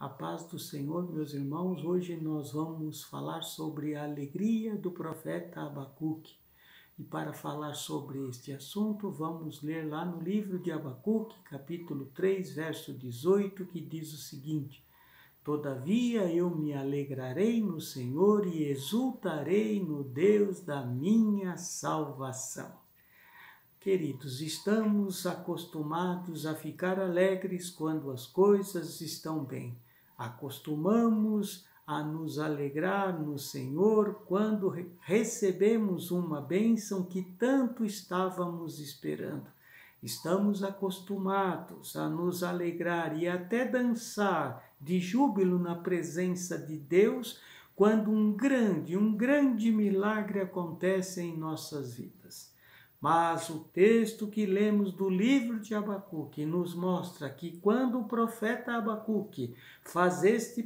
A paz do Senhor, meus irmãos. Hoje nós vamos falar sobre a alegria do profeta Abacuque. E para falar sobre este assunto, vamos ler lá no livro de Abacuque, capítulo 3, verso 18, que diz o seguinte: Todavia eu me alegrarei no Senhor e exultarei no Deus da minha salvação. Queridos, estamos acostumados a ficar alegres quando as coisas estão bem. Acostumamos a nos alegrar no Senhor quando recebemos uma bênção que tanto estávamos esperando. Estamos acostumados a nos alegrar e até dançar de júbilo na presença de Deus quando um grande milagre acontece em nossas vidas. Mas o texto que lemos do livro de Abacuque nos mostra que quando o profeta Abacuque faz este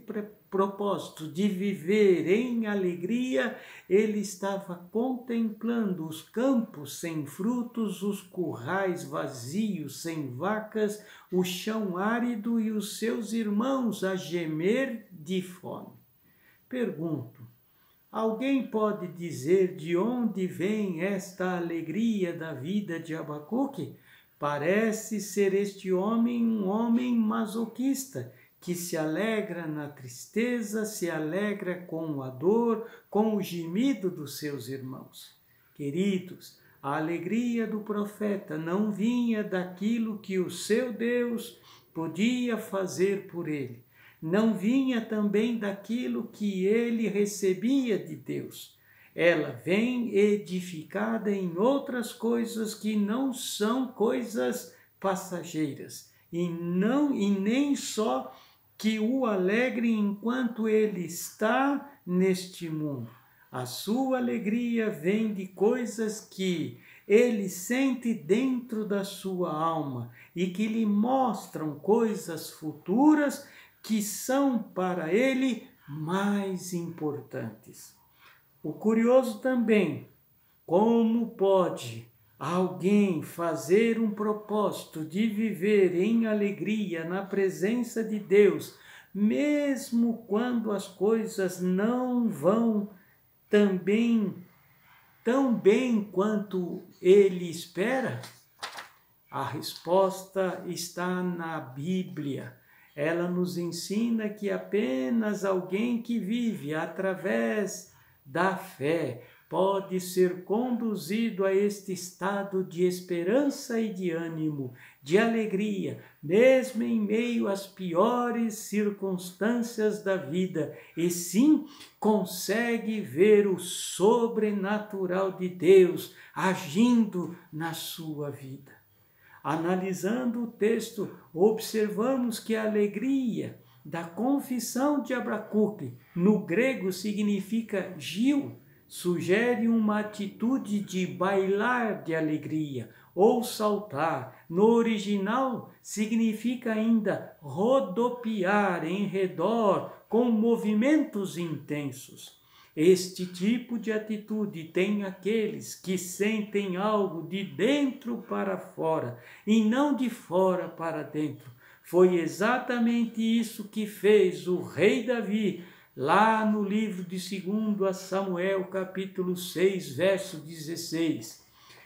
propósito de viver em alegria, ele estava contemplando os campos sem frutos, os currais vazios, sem vacas, o chão árido e os seus irmãos a gemer de fome. Pergunto: alguém pode dizer de onde vem esta alegria da vida de Abacuque? Parece ser este homem um homem masoquista, que se alegra na tristeza, se alegra com a dor, com o gemido dos seus irmãos. Queridos, a alegria do profeta não vinha daquilo que o seu Deus podia fazer por ele. Não vinha também daquilo que ele recebia de Deus. Ela vem edificada em outras coisas que não são coisas passageiras, e nem só que o alegre enquanto ele está neste mundo. A sua alegria vem de coisas que ele sente dentro da sua alma e que lhe mostram coisas futuras que são para ele mais importantes. O curioso também, como pode alguém fazer um propósito de viver em alegria na presença de Deus, mesmo quando as coisas não vão tão bem quanto ele espera? A resposta está na Bíblia. Ela nos ensina que apenas alguém que vive através da fé pode ser conduzido a este estado de esperança e de ânimo, de alegria, mesmo em meio às piores circunstâncias da vida, e sim consegue ver o sobrenatural de Deus agindo na sua vida. Analisando o texto, observamos que a alegria da confissão de Abacuque, no grego significa gil, sugere uma atitude de bailar de alegria ou saltar. No original, significa ainda rodopiar em redor com movimentos intensos. Este tipo de atitude tem aqueles que sentem algo de dentro para fora e não de fora para dentro. Foi exatamente isso que fez o rei Davi lá no livro de 2 Samuel, capítulo 6, verso 16.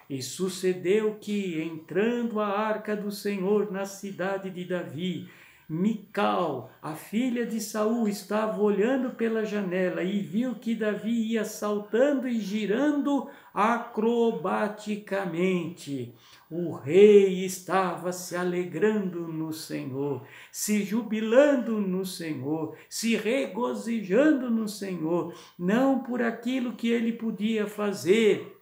E sucedeu que, entrando a arca do Senhor na cidade de Davi, Mical, a filha de Saul, estava olhando pela janela e viu que Davi ia saltando e girando acrobaticamente. O rei estava se alegrando no Senhor, se jubilando no Senhor, se regozijando no Senhor, não por aquilo que ele podia fazer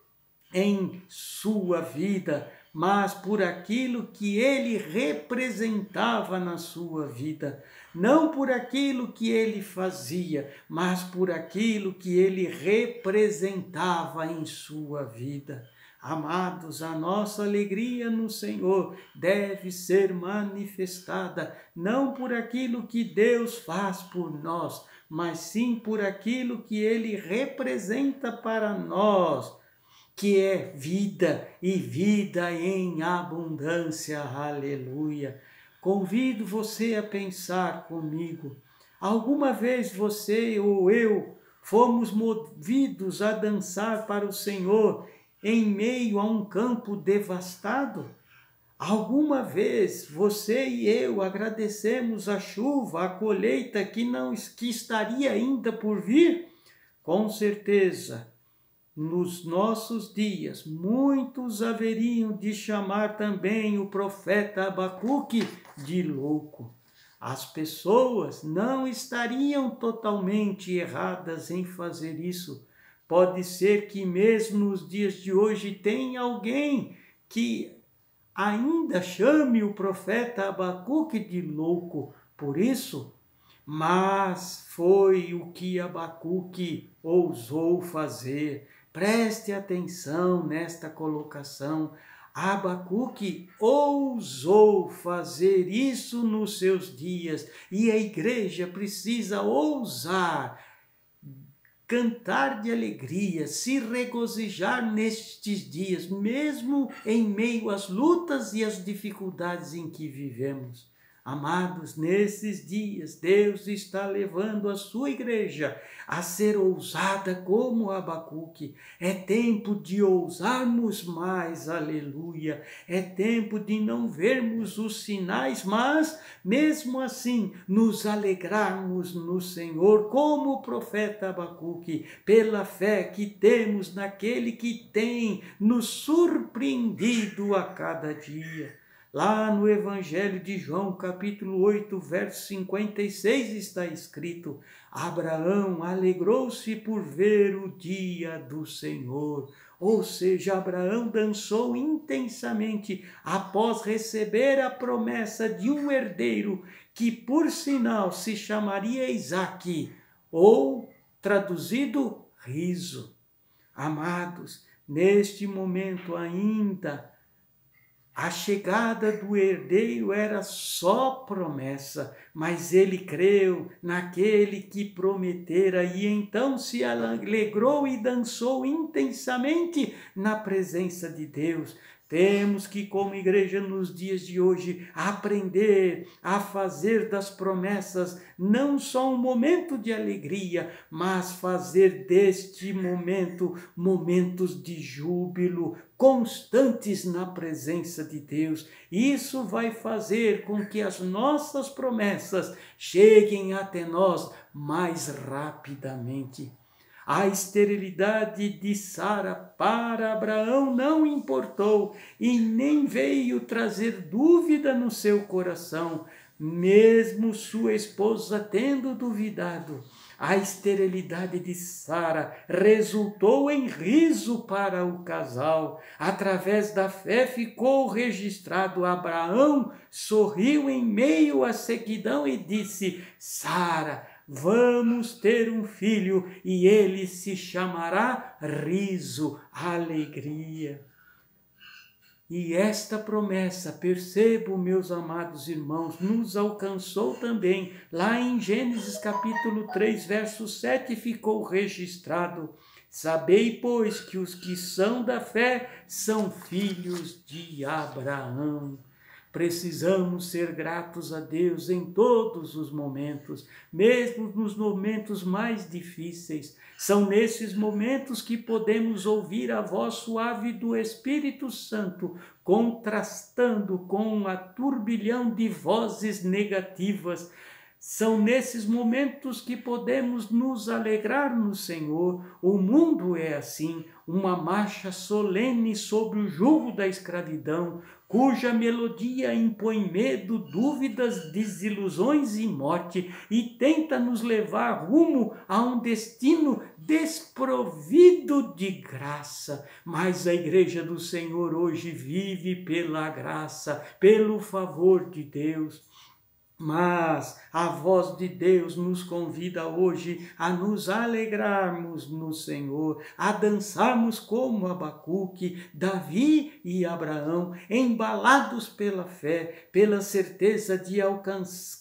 em sua vida, mas por aquilo que ele representava na sua vida. Não por aquilo que ele fazia, mas por aquilo que ele representava em sua vida. Amados, a nossa alegria no Senhor deve ser manifestada não por aquilo que Deus faz por nós, mas sim por aquilo que ele representa para nós, que é vida e vida em abundância. Aleluia! Convido você a pensar comigo Alguma vez você ou eu fomos movidos a dançar para o Senhor em meio a um campo devastado? Alguma vez você e eu agradecemos a chuva, a colheita que estaria ainda por vir? Com certeza, nos nossos dias, muitos haveriam de chamar também o profeta Abacuque de louco. As pessoas não estariam totalmente erradas em fazer isso. Pode ser que mesmo nos dias de hoje tenha alguém que ainda chame o profeta Abacuque de louco por isso, mas foi o que Abacuque ousou fazer. Preste atenção nesta colocação. Abacuque ousou fazer isso nos seus dias, e a igreja precisa ousar cantar de alegria, se regozijar nestes dias, mesmo em meio às lutas e às dificuldades em que vivemos. Amados, nesses dias, Deus está levando a sua igreja a ser ousada como Abacuque. É tempo de ousarmos mais, aleluia. É tempo de não vermos os sinais, mas, mesmo assim, nos alegrarmos no Senhor, como o profeta Abacuque, pela fé que temos naquele que tem nos surpreendido a cada dia. Lá no Evangelho de João, capítulo 8, verso 56, está escrito: Abraão alegrou-se por ver o dia do Senhor. Ou seja, Abraão dançou intensamente após receber a promessa de um herdeiro que, por sinal, se chamaria Isaque, ou, traduzido, riso. Amados, neste momento ainda, a chegada do herdeiro era só promessa, mas ele creu naquele que prometera e então se alegrou e dançou intensamente na presença de Deus. Temos que, como igreja nos dias de hoje, aprender a fazer das promessas não só um momento de alegria, mas fazer deste momento momentos de júbilo, constantes na presença de Deus. Isso vai fazer com que as nossas promessas cheguem até nós mais rapidamente. A esterilidade de Sara para Abraão não importou e nem veio trazer dúvida no seu coração, mesmo sua esposa tendo duvidado. A esterilidade de Sara resultou em riso para o casal. Através da fé ficou registrado: Abraão sorriu em meio à sequidão e disse: Sara, vamos ter um filho e ele se chamará riso, alegria. E esta promessa, percebo, meus amados irmãos, nos alcançou também. Lá em Gênesis capítulo 3, verso 7, ficou registrado: Sabei, pois, que os que são da fé são filhos de Abraão. Precisamos ser gratos a Deus em todos os momentos, mesmo nos momentos mais difíceis. São nesses momentos que podemos ouvir a voz suave do Espírito Santo, contrastando com a turbilhão de vozes negativas. São nesses momentos que podemos nos alegrar no Senhor. O mundo é assim, uma marcha solene sobre o jugo da escravidão, cuja melodia impõe medo, dúvidas, desilusões e morte, e tenta nos levar rumo a um destino desprovido de graça. Mas a igreja do Senhor hoje vive pela graça, pelo favor de Deus. Mas a voz de Deus nos convida hoje a nos alegrarmos no Senhor, a dançarmos como Abacuque, Davi e Abraão, embalados pela fé, pela certeza de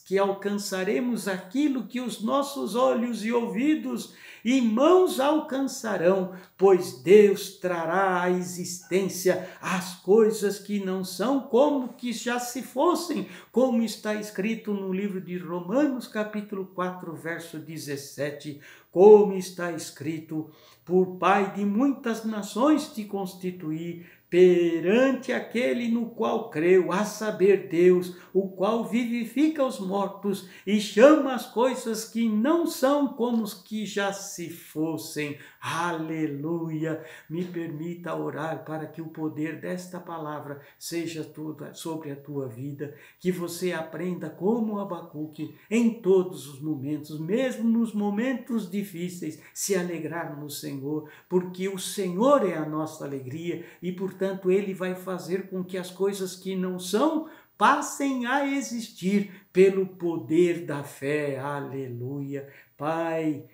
que alcançaremos aquilo que os nossos olhos e ouvidos e mãos alcançarão, pois Deus trará à existência as coisas que não são como que já se fossem, como está escrito escrito no livro de Romanos, capítulo 4, verso 17, como está escrito: por Pai de muitas nações te constituí, perante aquele no qual creu, a saber Deus, o qual vivifica os mortos e chama as coisas que não são como os que já se fossem. Aleluia! Me permita orar para que o poder desta palavra seja toda sobre a tua vida, que você aprenda como Abacuque em todos os momentos, mesmo nos momentos difíceis, se alegrar no Senhor, porque o Senhor é a nossa alegria e, portanto, Ele vai fazer com que as coisas que não são passem a existir pelo poder da fé. Aleluia! Pai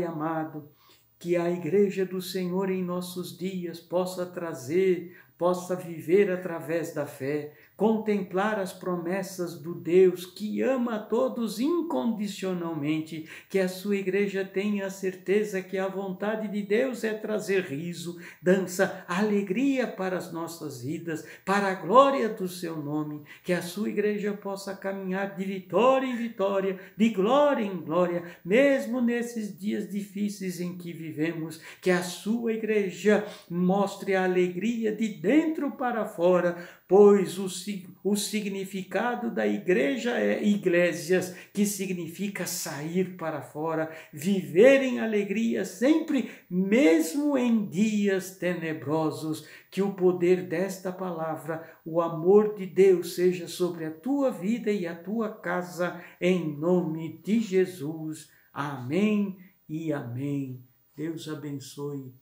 amado, que a igreja do Senhor em nossos dias possa viver através da fé, contemplar as promessas do Deus que ama a todos incondicionalmente, que a sua igreja tenha a certeza que a vontade de Deus é trazer riso, dança, alegria para as nossas vidas, para a glória do seu nome, que a sua igreja possa caminhar de vitória em vitória, de glória em glória, mesmo nesses dias difíceis em que vivemos, que a sua igreja mostre a alegria de dentro para fora, pois o significado da igreja é iglésias, que significa sair para fora, viver em alegria sempre, mesmo em dias tenebrosos. Que o poder desta palavra, o amor de Deus seja sobre a tua vida e a tua casa, em nome de Jesus. Amém e amém. Deus abençoe